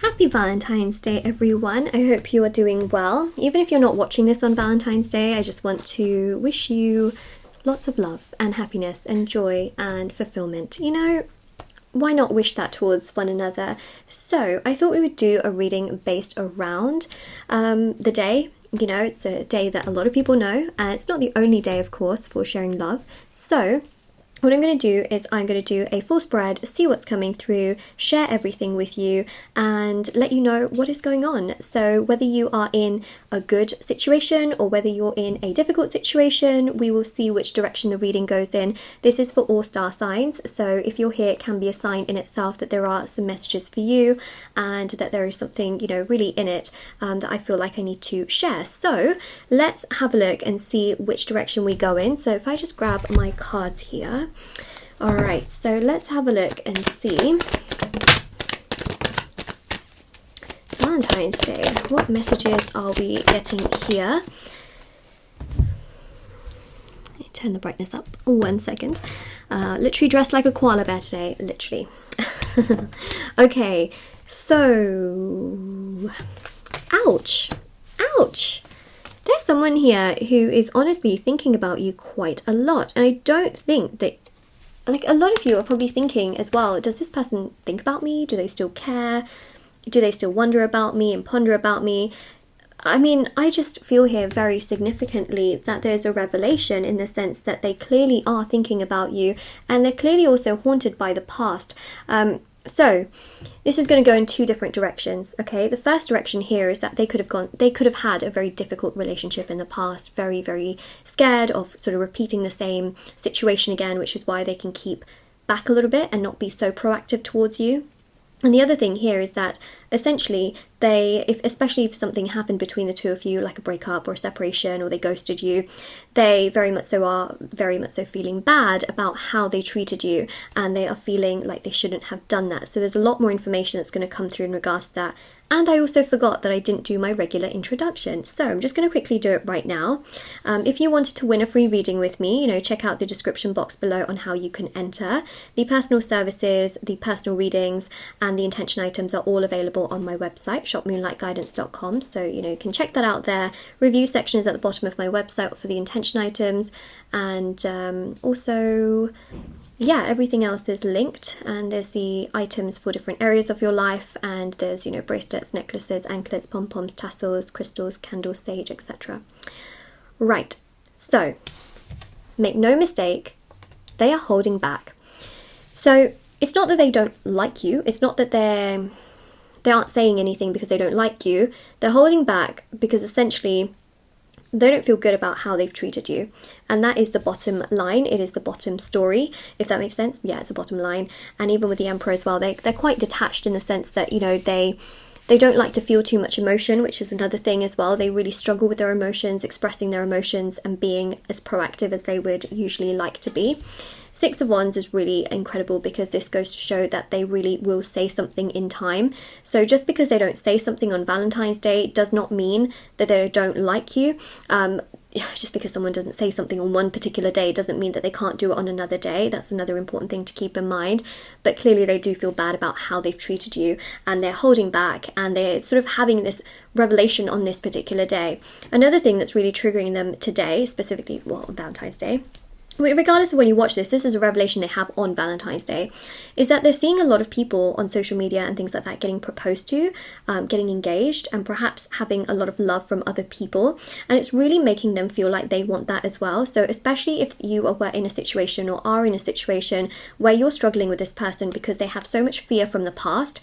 Happy Valentine's Day, everyone. I hope you are doing well. Even if you're not watching this on Valentine's Day, I just want to wish you lots of love and happiness and joy and fulfillment. You know, why not wish that towards one another? So I thought we would do a reading based around the day. You know, it's a day that a lot of people know, and it's not the only day, of course, for sharing love. So what I'm going to do is I'm going to do a full spread, see what's coming through, share everything with you, and let you know what is going on. So whether you are in a good situation or whether you're in a difficult situation, we will see which direction the reading goes in. This is for all star signs, so if you're here, it can be a sign in itself that there are some messages for you and that there is something, you know, really in it that I feel like I need to share. So let's have a look and see which direction we go in. So if I just grab my cards here. Alright, so let's have a look and see. Valentine's Day, what messages are we getting here? Turn the brightness up 1 second. Literally dressed like a koala bear today, literally. Okay, so ouch, there's someone here who is honestly thinking about you quite a lot, and I don't think that, like, a lot of you are probably thinking as well, does this person think about me? Do they still care? Do they still wonder about me and ponder about me? I mean, I just feel here very significantly that there's a revelation in the sense that they clearly are thinking about you, and they're clearly also haunted by the past. So this is going to go in two different directions. Okay, the first direction here is that they could have had a very difficult relationship in the past, very, very scared of sort of repeating the same situation again, which is why they can keep back a little bit and not be so proactive towards you. And the other thing here is that essentially especially if something happened between the two of you, like a breakup or a separation, or they ghosted you, they very much so feeling bad about how they treated you, and they are feeling like they shouldn't have done that. So there's a lot more information that's going to come through in regards to that. And I also forgot that I didn't do my regular introduction, so I'm just going to quickly do it right now. If you wanted to win a free reading with me, you know, check out the description box below on how you can enter. The personal services, the personal readings, and the intention items are all available on my website, shopmoonlightguidance.com. So, you know, you can check that out there. Review section is at the bottom of my website for the intention items, and also, yeah, everything else is linked, and there's the items for different areas of your life, and there's, you know, bracelets, necklaces, anklets, pom-poms, tassels, crystals, candles, sage, etc. Right, so make no mistake, they are holding back. So it's not that they don't like you, it's not that they aren't saying anything because they don't like you. They're holding back because essentially they don't feel good about how they've treated you, and that is the bottom line. It is the bottom story, if that makes sense. Yeah, it's a bottom line. And even with the Emperor as well, they're quite detached in the sense that, you know, they don't like to feel too much emotion, which is another thing as well. They really struggle with their emotions, expressing their emotions and being as proactive as they would usually like to be. Six of Wands is really incredible because this goes to show that they really will say something in time. So just because they don't say something on Valentine's Day does not mean that they don't like you. Just because someone doesn't say something on one particular day doesn't mean that they can't do it on another day. That's another important thing to keep in mind. But clearly they do feel bad about how they've treated you, and they're holding back, and they're sort of having this revelation on this particular day. Another thing that's really triggering them today, specifically, well, Valentine's Day, regardless of when you watch this is a revelation they have on Valentine's Day, is that they're seeing a lot of people on social media and things like that getting proposed to, getting engaged, and perhaps having a lot of love from other people, and it's really making them feel like they want that as well. So especially if you were in a situation or are in a situation where you're struggling with this person because they have so much fear from the past,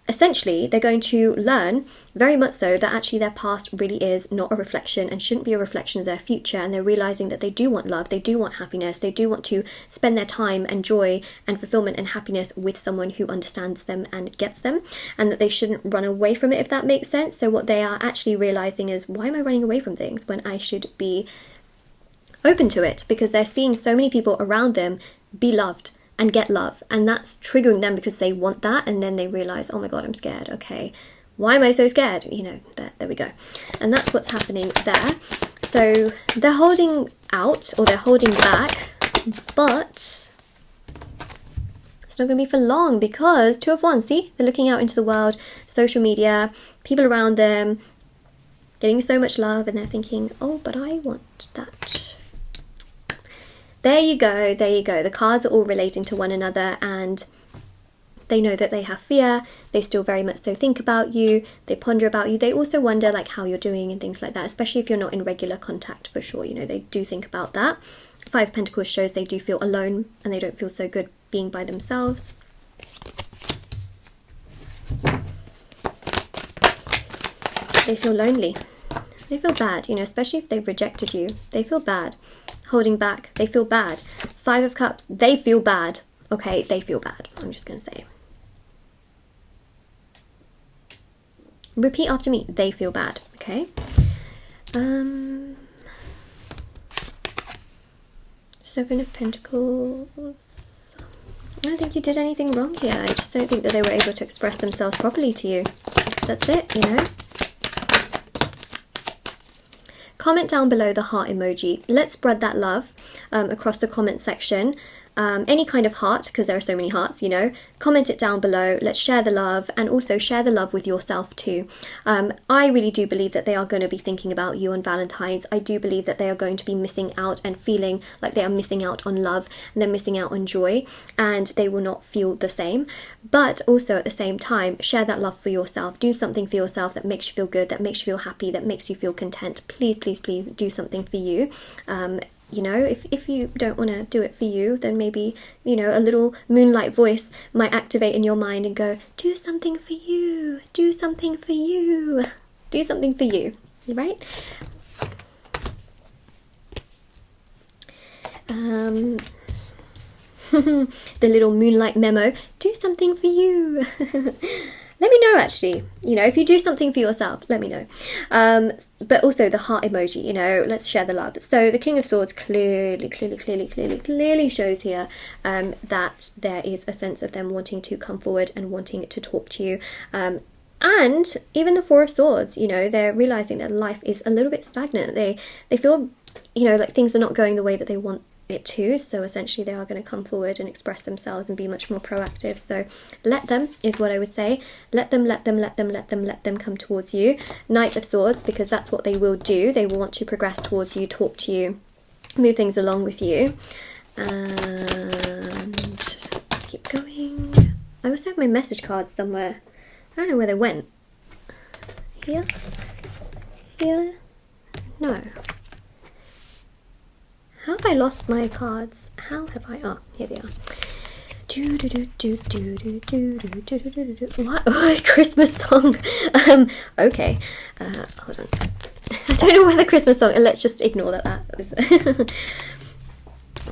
essentially they're going to learn very much so that actually their past really is not a reflection and shouldn't be a reflection of their future, and they're realizing that they do want love, they do want happiness, they do want to spend their time and joy and fulfillment and happiness with someone who understands them and gets them, and that they shouldn't run away from it, if that makes sense. So what they are actually realizing is, why am I running away from things when I should be open to it? Because they're seeing so many people around them be loved and get love, and that's triggering them because they want that, and then they realize, oh my god, I'm scared. Okay, why am I so scared? You know, there we go. And that's what's happening there. So they're holding out, or they're holding back, but it's not going to be for long, because Two of Wands, see, they're looking out into the world, social media, people around them, getting so much love, and they're thinking, oh, but I want that. There you go, there you go. The cards are all relating to one another, and they know that they have fear. They still very much so think about you. They ponder about you. They also wonder like how you're doing and things like that, especially if you're not in regular contact, for sure. You know, they do think about that. Five of Pentacles shows they do feel alone, and they don't feel so good being by themselves. They feel lonely. They feel bad, you know, especially if they've rejected you. They feel bad. Holding back, they feel bad. Five of Cups, they feel bad. Okay, they feel bad. I'm just going to say. Repeat after me. They feel bad. Okay. Seven of Pentacles. I don't think you did anything wrong here. I just don't think that they were able to express themselves properly to you. That's it, you know. Comment down below the heart emoji. Let's spread that love across the comment section. Any kind of heart, because there are so many hearts, you know. Comment it down below. Let's share the love, and also share the love with yourself too. I really do believe that they are going to be thinking about you on Valentine's. I do believe that they are going to be missing out and feeling like they are missing out on love, and they're missing out on joy, and they will not feel the same. But also at the same time, share that love for yourself. Do something for yourself that makes you feel good, that makes you feel happy, that makes you feel content. Please, please, please do something for you. You know, if you don't want to do it for you, then maybe, you know, a little moonlight voice might activate in your mind and go, do something for you, do something for you, do something for you, right? The little moonlight memo, do something for you. Let me know, actually, you know, if you do something for yourself, let me know. But also the heart emoji, you know, let's share the love. So the King of Swords clearly shows here that there is a sense of them wanting to come forward and wanting to talk to you. And even the Four of Swords, you know, they're realizing that life is a little bit stagnant. They feel, you know, like things are not going the way that they want it too, so essentially they are going to come forward and express themselves and be much more proactive. So let them is what I would say. Let them come towards you. Knight of Swords, because that's what they will do. They will want to progress towards you, talk to you, move things along with you. And let's keep going. I also have my message cards somewhere. I don't know where they went. Here? No. How have I lost my cards? How have I? Oh, here they are. What? Oh, Christmas song. Okay. Hold on. I don't know where the Christmas song. Let's just ignore that was.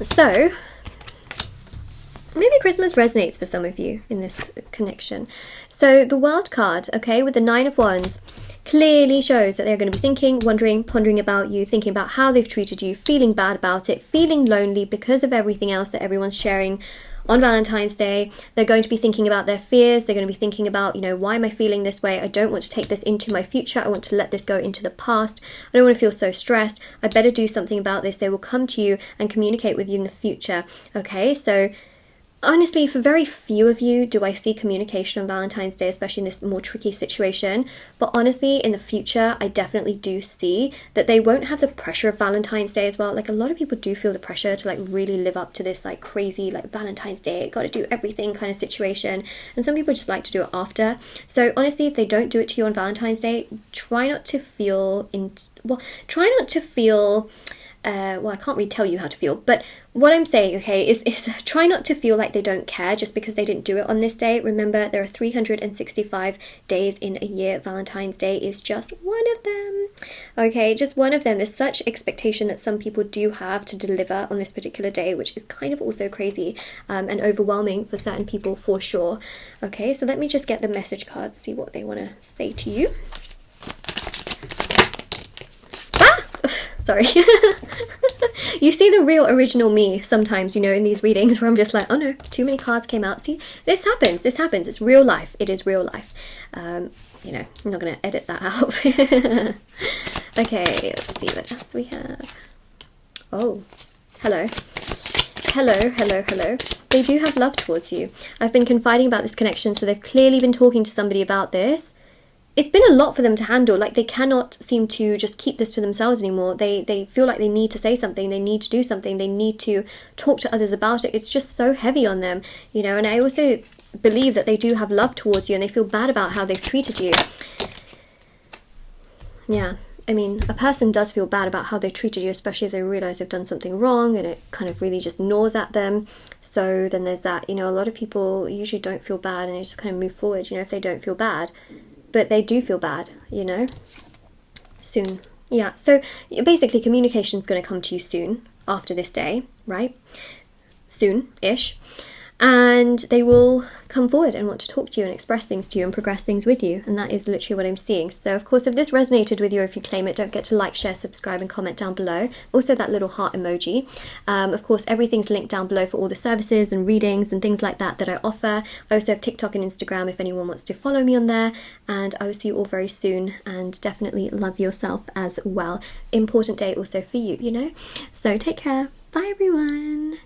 So, maybe Christmas resonates for some of you in this connection. So the World card, okay, with the Nine of Wands, clearly shows that they're going to be thinking, wondering, pondering about you, thinking about how they've treated you, feeling bad about it, feeling lonely because of everything else that everyone's sharing on Valentine's Day. They're going to be thinking about their fears. They're going to be thinking about, you know, why am I feeling this way? I don't want to take this into my future. I want to let this go into the past. I don't want to feel so stressed. I better do something about this. They will come to you and communicate with you in the future. Okay, so honestly, for very few of you do I see communication on Valentine's Day, especially in this more tricky situation. But honestly, in the future, I definitely do see that they won't have the pressure of Valentine's Day as well. Like, a lot of people do feel the pressure to like really live up to this like crazy like Valentine's Day, got to do everything kind of situation. And some people just like to do it after. So honestly, if they don't do it to you on Valentine's Day, try not to feel well, I can't really tell you how to feel, but what I'm saying, okay, is try not to feel like they don't care just because they didn't do it on this day. Remember, there are 365 days in a year. Valentine's Day is just one of them, okay, just one of them. There's such expectation that some people do have to deliver on this particular day, which is kind of also crazy and overwhelming for certain people for sure. Okay, so let me just get the message cards, see what they want to say to you. Sorry. You see the real original me sometimes, you know, in these readings where I'm just like, oh no, too many cards came out. See, this happens. It's real life. It is real life. You know, I'm not going to edit that out. Okay, let's see what else we have. Oh, hello. hello, hello, hello. They do have love towards you. I've been confiding about this connection, so they've clearly been talking to somebody about this. It's been a lot for them to handle. Like, they cannot seem to just keep this to themselves anymore. They feel like they need to say something, they need to do something, they need to talk to others about it. It's just so heavy on them, you know. And I also believe that they do have love towards you, and they feel bad about how they've treated you. Yeah, I mean, a person does feel bad about how they treated you, especially if they realise they've done something wrong and it kind of really just gnaws at them. So then there's that, you know. A lot of people usually don't feel bad and they just kind of move forward, you know, if they don't feel bad. But they do feel bad, you know, soon. Yeah, so basically communication is going to come to you soon after this day, right? Soon-ish. And they will come forward and want to talk to you and express things to you and progress things with you. And that is literally what I'm seeing. So, of course, if this resonated with you, or if you claim it, don't forget to like, share, subscribe and comment down below. Also, that little heart emoji. Of course, everything's linked down below for all the services and readings and things like that that I offer. I also have TikTok and Instagram if anyone wants to follow me on there. And I will see you all very soon. And definitely love yourself as well. Important day also for you, you know. So take care. Bye, everyone.